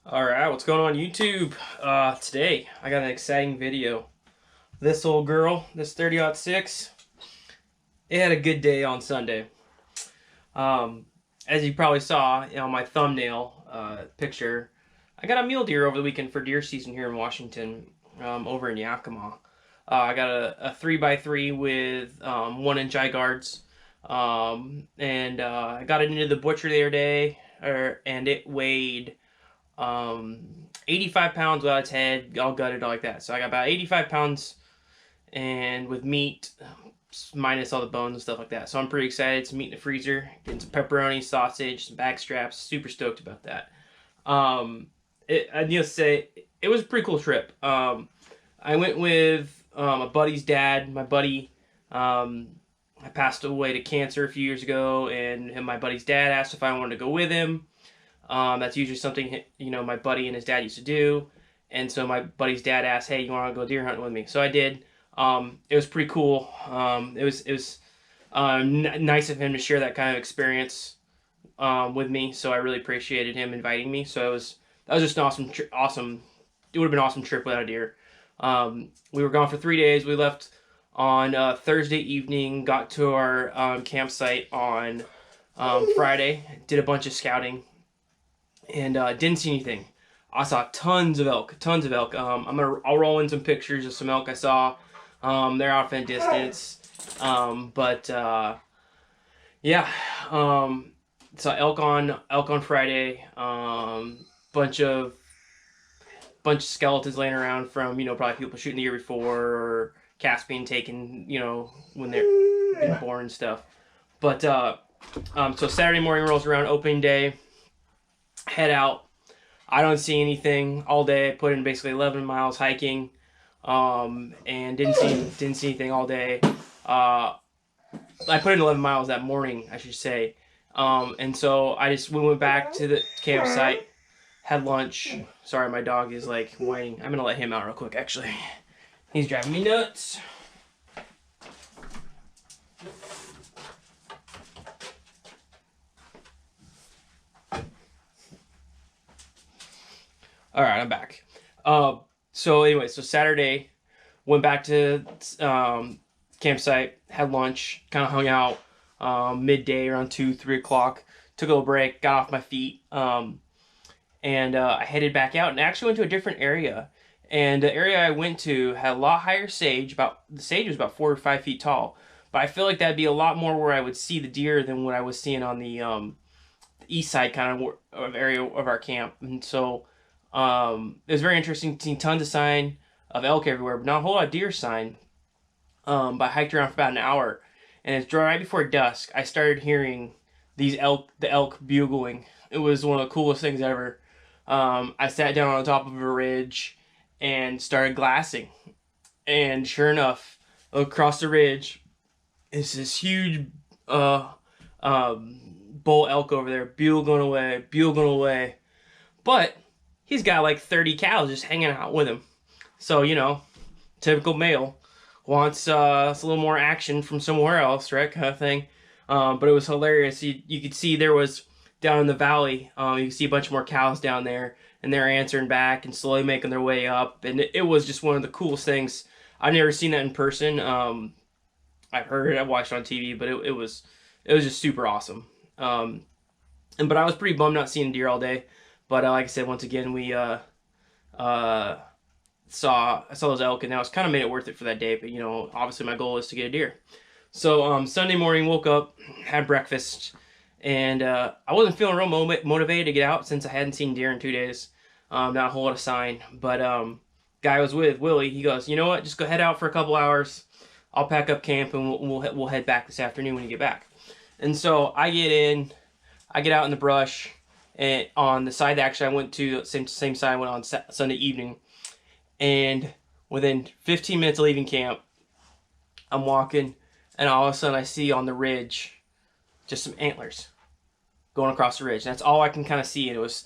Alright, what's going on YouTube? Today I got an exciting video. This old girl, this 30-06, it had a good day on Sunday. As you probably saw on my thumbnail picture, I got a mule deer over the weekend for deer season here in Washington, over in Yakima. I got a 3x3 with 1-inch eye guards, and I got it into the butcher the other day, and it weighed 85 pounds without its head, all gutted like that. So I got about 85 pounds and with meat, minus all the bones and stuff like that. So I'm pretty excited. Some meat in the freezer, getting some pepperoni, sausage, some back straps. Super stoked about that. I need to say, it was a pretty cool trip. I went with a buddy's dad. My buddy, I passed away to cancer a few years ago, and my buddy's dad asked if I wanted to go with him. That's usually something, my buddy and his dad used to do. And so my buddy's dad asked, "Hey, you want to go deer hunting with me?" So I did. It was pretty cool. It was nice of him to share that kind of experience with me. So I really appreciated him inviting me. So that was just an awesome. It would have been an awesome trip without a deer. We were gone for 3 days. We left on Thursday evening. Got to our campsite on Friday. Did a bunch of scouting. And didn't see anything. I saw tons of elk. I'll roll in some pictures of some elk I saw. They're off in distance. Yeah. Saw elk on Friday. Bunch of skeletons laying around from probably people shooting the year before, or calves being taken when they're being born and stuff. But so Saturday morning rolls around, opening day. Head out. I don't see anything all day. Put in basically 11 miles hiking, and didn't see anything all day. I put in 11 miles that morning, I should say, and so we went back to the campsite, had lunch. Sorry, my dog is like whining. I'm gonna let him out real quick. Actually, he's driving me nuts. All right, I'm back. So anyway, so Saturday, went back to campsite, had lunch, kind of hung out midday around 2-3 o'clock. Took a little break, got off my feet, and I headed back out and actually went to a different area. And the area I went to had a lot higher sage. The sage was about 4 or 5 feet tall, but I feel like that'd be a lot more where I would see the deer than what I was seeing on the east side kind of area of our camp. And so it was very interesting, seeing tons of sign of elk everywhere, but not a whole lot of deer sign. But I hiked around for about an hour, and it's right before dusk. I started hearing the elk bugling. It was one of the coolest things ever. I sat down on the top of a ridge and started glassing, and sure enough, across the ridge is this huge bull elk over there, bugling away. But he's got like 30 cows just hanging out with him. So, typical male wants a little more action from somewhere else, right? Kind of thing. But it was hilarious. You could see there was down in the valley, you could see a bunch more cows down there, and they're answering back and slowly making their way up. And it was just one of the coolest things. I've never seen that in person. I've heard it, I've watched it on TV, but it was just super awesome. But I was pretty bummed not seeing deer all day. But like I said, once again, we I saw those elk, and that was kind of made it worth it for that day. But obviously my goal is to get a deer. So Sunday morning, woke up, had breakfast, and I wasn't feeling real motivated to get out since I hadn't seen deer in 2 days. Not a whole lot of sign. But guy I was with, Willie, he goes, "You know what? Just go head out for a couple hours. I'll pack up camp, and we'll head back this afternoon when you get back." And so I get out in the brush. And on the side that actually I went to, same side I went on Sunday evening. And within 15 minutes of leaving camp, I'm walking, and all of a sudden I see on the ridge just some antlers going across the ridge. And that's all I can kind of see. And it was,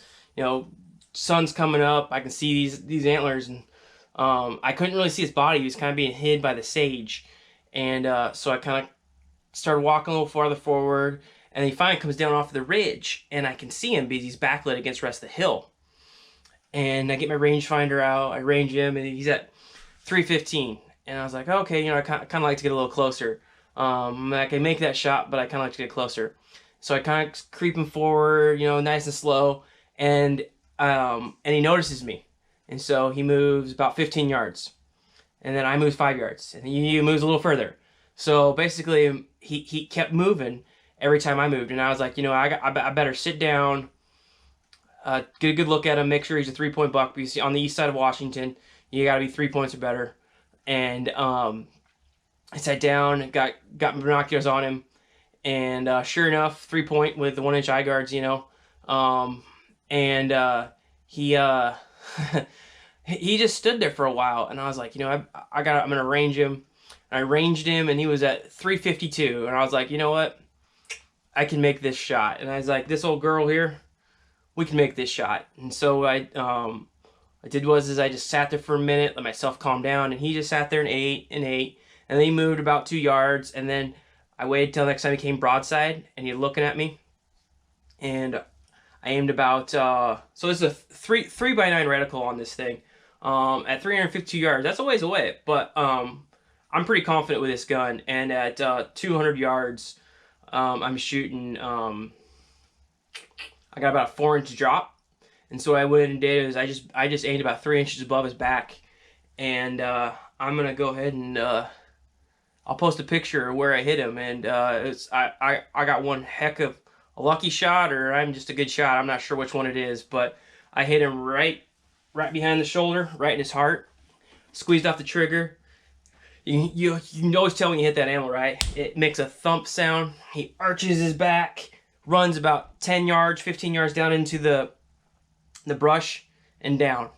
sun's coming up. I can see these antlers, and I couldn't really see his body. He was kind of being hid by the sage. And so I kind of started walking a little farther forward. And he finally comes down off the ridge, and I can see him because he's backlit against the rest of the hill. and I get my rangefinder out. I range him, and he's at 315. And I was like, okay, I kind of like to get a little closer. I can make that shot, but I kind of like to get closer. So I kind of creep him forward, nice and slow, and he notices me, and so he moves about 15 yards, and then I move 5 yards, and he moves a little further. So basically, he kept moving every time I moved, and I was like, I better sit down, get a good look at him, make sure he's a 3-point buck, because on the east side of Washington, you got to be 3 points or better. And I sat down, got binoculars on him, and sure enough, 3-point with the 1-inch eye guards, he he just stood there for a while, and I was like, I'm gonna range him. And I ranged him, and he was at 352, and I was like, you know what, I can make this shot. And I was like, this old girl here, we can make this shot. And so I did I just sat there for a minute, let myself calm down, and he just sat there and ate, and then he moved about 2 yards, and then I waited till next time he came broadside, and he was looking at me, and I aimed about, so this is a 3x9 reticle on this thing, at 352 yards. That's a ways away, but I'm pretty confident with this gun, and at 200 yards, I'm shooting, I got about a 4-inch drop, and so what I went and did is I just aimed about 3 inches above his back, and I'm gonna go ahead and I'll post a picture of where I hit him, and I got one heck of a lucky shot, or I'm just a good shot. I'm not sure which one it is, but I hit him right behind the shoulder, right in his heart. Squeezed off the trigger. You can always tell when you hit that animal, right? It makes a thump sound. He arches his back, runs about 10 yards, 15 yards down into the brush and down.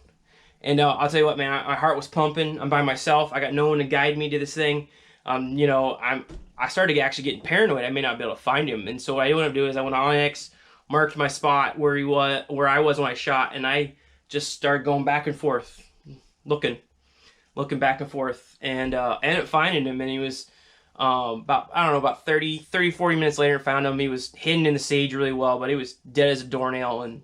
And I'll tell you what, man, my heart was pumping. I'm by myself. I got no one to guide me to this thing. I started actually getting paranoid. I may not be able to find him, and so what I ended up doing is I went on Onyx, marked my spot where I was when I shot, and I just started going back and forth, looking back and forth, and ended up finding him. And he was about 30, 40 minutes later, found him. He was hidden in the sage really well, but he was dead as a doornail, and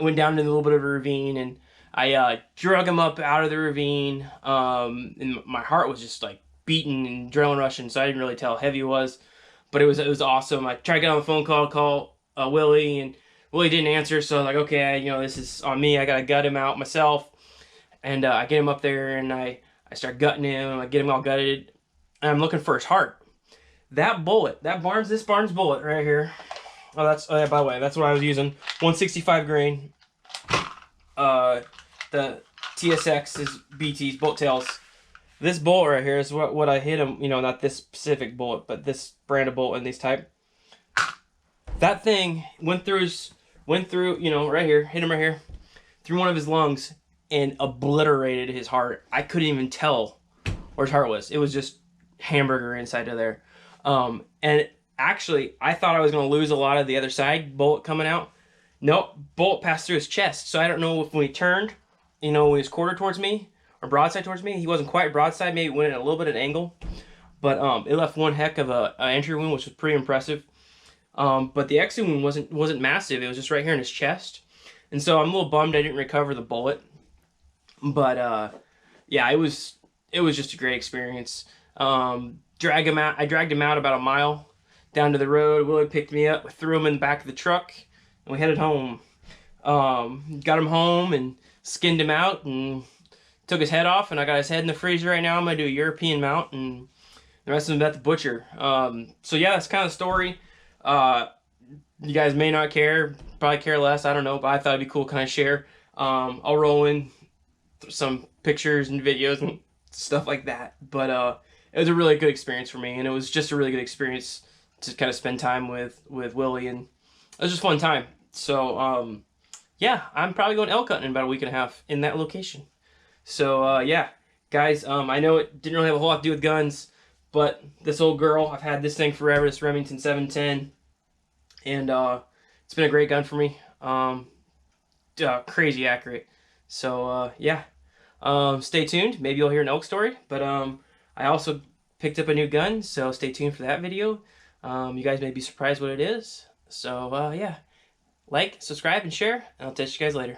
went down into a little bit of a ravine, and I drug him up out of the ravine, and my heart was just like beating and adrenaline rushing, so I didn't really tell how heavy it was, but it was awesome. I tried to get on the phone call to call Willie, and Willie didn't answer, so I was like, okay, this is on me. I gotta gut him out myself, and I get him up there, and I start gutting him. I get him all gutted, and I'm looking for his heart. That bullet, this Barnes bullet right here. Oh, by the way, that's what I was using. 165 grain. The TSX is BT's bullet tails. This bullet right here is what I hit him. Not this specific bullet, but this brand of bullet in these type. That thing went through right here, hit him right here, through one of his lungs, and obliterated his heart. I couldn't even tell where his heart was. It was just hamburger inside of there. And actually, I thought I was going to lose a lot of the other side bullet coming out. Nope, bullet passed through his chest. So I don't know if when he turned, when he was quarter towards me or broadside towards me, he wasn't quite broadside. Maybe it went at a little bit of an angle, but it left one heck of a entry wound, which was pretty impressive. But the exit wound wasn't massive. It was just right here in his chest, and so I'm a little bummed I didn't recover the bullet. But yeah, it was just a great experience. I dragged him out about a mile down to the road. Willie picked me up, threw him in the back of the truck, and we headed home. Got him home and skinned him out and took his head off, and I got his head in the freezer right now. I'm going to do a European mount, and the rest of them at the butcher. So yeah, that's kind of the story. You guys may not care, probably care less, I don't know, but I thought it'd be cool to kind of share. I'll roll in some pictures and videos and stuff like that, but it was a really good experience for me, and it was just a really good experience to kind of spend time with Willie, and it was just a fun time. So yeah, I'm probably going elk hunting in about a week and a half in that location. So yeah, guys, I know it didn't really have a whole lot to do with guns, but this old girl, I've had this thing forever, this Remington 710, and it's been a great gun for me. Crazy accurate. So yeah, stay tuned. Maybe you'll hear an elk story, but I also picked up a new gun, so stay tuned for that video. You guys may be surprised what it is. So yeah, like, subscribe, and share, and I'll catch you guys later.